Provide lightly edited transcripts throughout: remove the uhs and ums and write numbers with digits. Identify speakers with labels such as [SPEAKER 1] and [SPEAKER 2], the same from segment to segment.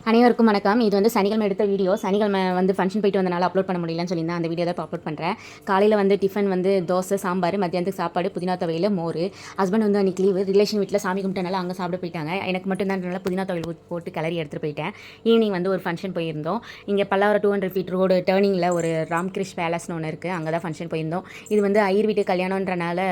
[SPEAKER 1] அனைவருக்கும் வணக்கம். இது வந்து சனிக்கிழமை எடுத்த வீடியோ. சனிக்கிழமை வந்து ஃபங்க்ஷன் போயிட்டு வந்தனால அப்லோட் பண்ண முடியலன்னு சொல்லியிருந்தேன். அந்த வீடியோ தான் இப்போ அப்லோட் பண்ணுறேன். காலையில் வந்து டிஃபன் வந்து தோசை, சாம்பார், மத்தியானத்துக்கு சாப்பாடு, புதினா துவையல், மோர். ஹஸ்பண்ட் வந்து அன்றைக்கி லீவு, ரிலேஷன் வீட்டில் சாமி கும்பிட்டனால அங்கே சாப்பிட போயிட்டாங்க. எனக்கு மட்டும் தான் நல்லா புதினா துவையல் போட்டு கிளறி எடுத்துகிட்டு போயிட்டேன். ஈவினிங் வந்து ஒரு ஃபங்க்ஷன் போயிருந்தோம். இங்கே பல்லாவரம் 200 ஃபீட் ரோடு டேர்னிங்கில் ஒரு ராம்கிருஷ் பேலஸ்னு ஒன்று இருக்குது. அங்கே தான் ஃபங்க்ஷன் போயிருந்தோம். இது வந்து ஐயர் வீட்டு கல்யாணன்றனால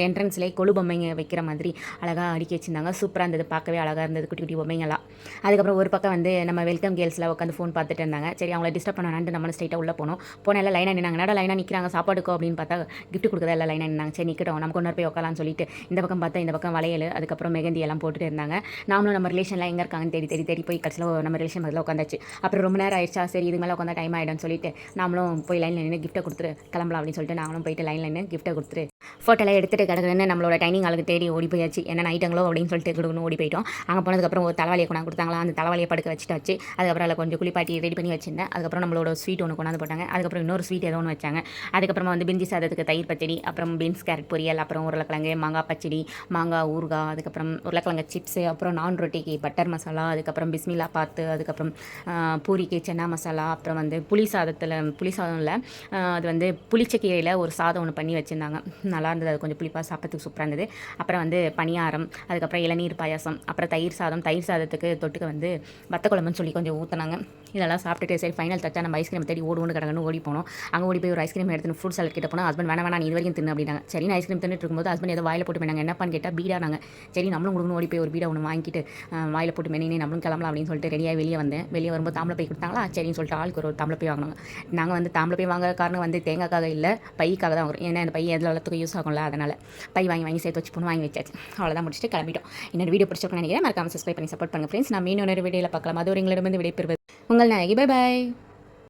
[SPEAKER 1] என்ட்ரன்ஸ்லேயே கொழு பொம்மைங்க வைக்கிற மாதிரி அழகாக அடுக்கி வச்சுருந்தாங்க. சூப்பராக இருந்தது, பார்க்கவே அழகாக இருந்தது, குட்டி குட்டி பொம்மைங்களாம். அதுக்கப்புறம் ஒரு பக்கம் வந்து நம்ம வெல்கம் கேர்ள்ஸ் உட்காந்து ஃபோன் பார்த்துட்டு இருந்தாங்க. சரி, அவங்கள டிஸ்டர்ப் பண்ணான்ட்டு நம்ம ஸ்ட்ரைட்டாக உள்ள போனோம். எல்லாம் லைனாக நின்னாங்க. என்னடா லைனாக நிற்கிறாங்க சாப்பாடுக்கோ அப்படின்னு பார்த்தா கிஃப்ட் கொடுக்குறதா எல்லாம் லைனாக நின்னாங்க. சரி நிற்கட்டும், நம்ம கொண்டு போய் உட்காலான்னு சொல்லிட்டு இந்த பக்கம் பார்த்தா இந்த பக்கம் வளையல், அதுக்கப்புறம் மெகந்தி எல்லாம் போட்டுட்டு இருந்தாங்க. நாமளும் நம்ம ரிலேஷன்லாம் எங்கே இருக்காங்கன்னு தேடி போய் கடைசியில் நம்ம ரிலேஷன் பதில் உட்காந்தாச்சு. அப்புறம் ரொம்ப நேரம் ஆயிடுச்சா, சரி இது மேலே உட்காந்தா டைம் ஆகிடும்னு சொல்லிட்டு நாமளும் போய் லைனில் நின்று கிஃப்ட்டை கொடுத்துட்டு கிளம்பலாம் அப்படின்னு சொல்லிட்டு நாங்களும் போயிட்டு லைனில் நின்று கிஃப்ட்டை கொடுத்துட்டு ஃபோட்டோலாம் எடுத்துகிட்டு கிடக்குன்னு நம்மளோட டைனிங் ஆளுக்கு தேடி ஓடி போயாச்சு. என்ன ஐட்டங்களோ அப்படின்னு சொல்லிட்டு கொடுக்கணும் ஓடி போயிட்டோம். அங்கே போனதுக்கப்புறம் ஒரு தலைவாளியை கொண்டாந்து கொடுத்தாங்களா, அந்த தலைவாளியை படுக்க வச்சுட்டாச்சு. அதுக்கப்புறம் அதில் கொஞ்சம் குளிப்பாட்டி ரெடி பண்ணி வச்சிருந்தேன். அதுக்கப்புறம் நம்மளோட ஸ்வீட் ஒன்று கொண்டாந்து போட்டாங்க. அதுக்கப்புறம் இன்னொரு ஸ்வீட் ஏதோ ஒன்று வச்சாங்க. அதுக்கப்புறமா வந்து பிஞ்சி சாதத்துக்கு தயிர் பச்சடி, அப்புறம் பீன்ஸ் கேரட் பொரியல், அப்புறம் உருளைக்கிழங்கு மாங்காய் பச்சடி, மாங்காய் ஊறுகாய், அதுக்கப்புறம் உருளைக்கிழங்கு சிப்ஸு, அப்புறம் நான் ரொட்டிக்கு பட்டர் மசாலா, அதுக்கப்புறம் பிஸ்மிலா பாத்து, அதுக்கப்புறம் பூரிக்கு சென்னா மசாலா, அப்புறம் வந்து புளி சாதம் இல்லை, அது வந்து புளிச்சக்கீரையில் ஒரு சாதம் ஒன்று பண்ணி வச்சுருந்தாங்க. நல்லா இருந்தது, அது கொஞ்சம் புளிப்பாக சாப்பிட்றதுக்கு சூப்பராக இருந்தது. அப்புறம் வந்து பணியாரம், அதுக்கப்புறம் இளநீர் பாயாசம், அப்புறம் தயிர் சாதத்துக்கு தொட்டுக்க வந்து வத்த குழம்புன்னு சொல்லி கொஞ்சம் ஊற்றினாங்க. இதெல்லாம் சாப்பிட்டுட்டு சரி ஃபைனல் தச்சா நம்ம ஐஸ்கிரீம் தேடி ஓடுவோன்னு கடகன்னு ஓடி போனோம். அங்கே ஓடி போய் ஒரு ஐஸ்கிரீம் எடுத்துன்னு ஃப்ரூட் சாலட் கிட்ட போனால் ஹஸ்பண்ட் வேணா நீ இது வரைக்கும் தின்னு அப்படின்னாங்க. சரி நான் ஐஸ்கிரீம் தின்னுட்டு இருக்கும்போது ஹஸ்பண்ட் ஏதோ வாயில் போட்டு போனாங்க. என்னப்பான்னு கேட்டால் பீடா. நாங்கள் சரி நம்மளும் கொடுக்கணும் ஓடி போய் ஒரு பீடா ஒன்று வாங்கிட்டு வாயில் போட்டு மெனினே நம்மளும் கிளம்பலாம் அப்படின்னு சொல்லிட்டு ரெடியாக வெளியே வந்தேன். வெளியே வரும்போது தாம்பளை போய் கொடுத்தாங்களா, சரின்னு சொல்லிட்டு ஆளுக்கு ஒரு தாம்பளை போய் வாங்கினாங்க. நாங்கள் வந்து தாம்பளை போய் வாங்க காரணம் வந்து தேங்காய்க்காக இல்லை, பைக்காக தான் வரும். ஏன்னா அந்த பை எதில் எல்லாத்துக்கும் யூஸ் ஆகும்ல, அதனால் பை வாங்கி சேர்த்து வச்சு வாங்கி வச்சாச்சு. அவ்வளோதான், முடிச்சுட்டு கிளம்பிட்டோம். என்னோட வீடியோ பிடிச்சிருக்கேன்னு நினைக்கிறேன். மறக்காம சப்ஸ்கிரைப் பண்ணி சப்போர்ட் பண்ணுங்கள் ஃப்ரெண்ட்ஸ். நான் மீன் ஒரு வீடியோவில் பார்க்கலாம். அது ஒரு எங்களிடமிருந்து விடைபெறுவது உங்கள் நாயகி. Bye bye.